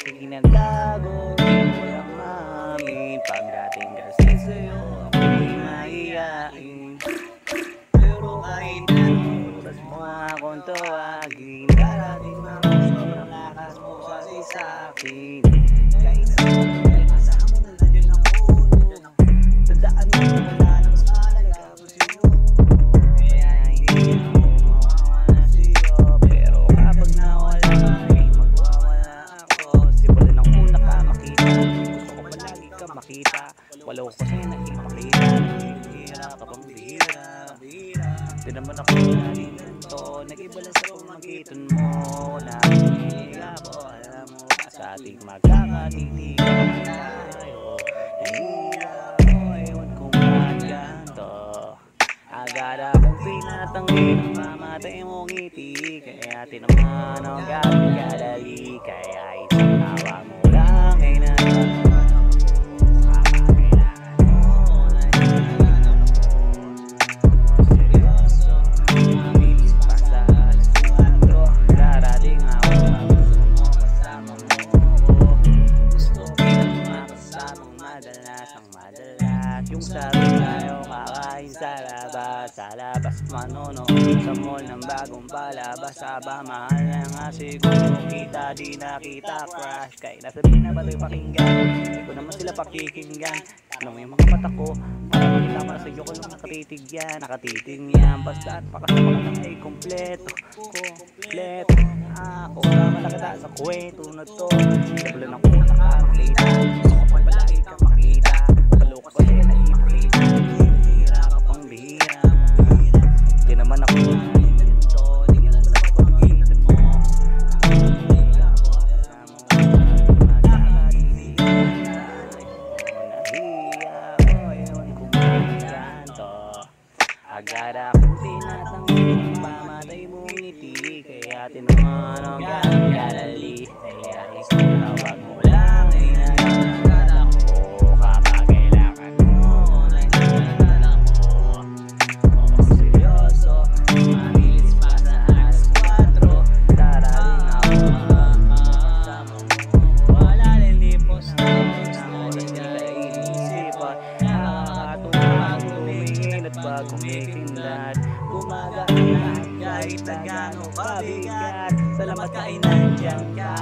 ikinagago, di mo lang mamin. Pagdating kasi sa'yo, ako'y mahihain. Pero kahit anong oras mo akong tawagin, darating ako sobrang lakas mo kasi sa'kin. Kahit saan mo kasama na nandiyan ako, tandaan mo wala nang mahalaga ko sa'yo. Kaya hindi ako mawawala sa'yo, pero kapag nawala ay magwawala ako. Simulan ang una ka makita, gusto ko palagi ka makita. Wala ko kasi nakipakita, hihira ka pang bihira. Di naman ako laging ganito, nag-iba lang sa pamagitan mo. Nakikinig ako, alam mo ba sa ating magkakatitigan tayo. Nahihira ako, ewan kung bakit ganito. Agad akong pinatanggi ng mamatay mong ngiti. Kaya tinaman ang gagdali, kaya isang tawa mo lang ay yung sabi tayo kakain sa labas manonood sa mall ng bagong palabas. Aba mahal na nga siguro kita, di na kita crush. Kaya nasabihin na balo'y pakinggan, hindi ko naman sila pakikinggan. Ano mo yung mga mata ko, para makita para sa'yo ko lang nakatitig yan. Basta at pakasama ka lang ay kompleto. Ako naman nakita sa kwento na to. Sabulan ako nakamakita, gusto ko pa palagi ka makita. Paloko kasi naipakita, hihira ka pang bihira. Di naman ako ganito, di ka naman ako pamagitan mo. Nahihiya ako, alam mo magkakatitigan. Nahihiya ako, ewan kung bakit ganito. Agad akong tinatanggi ng pamatay mong ngiti. Kaya tinaman ang gagdali, kaya isang tawag mo lang ay nagagad ako. Kapag kailangan mo, nandiyan ako. Oo, seryoso, mabilis pa sa alas 4. Darating ako kasama mo. Wala rin lipos na oras na hindi ka iisipan. Nakakatulog, tumingin at bago mikinlat. Gumagaan kahit na gano'ng pabigat. Salamat ka ay nandiyan ka.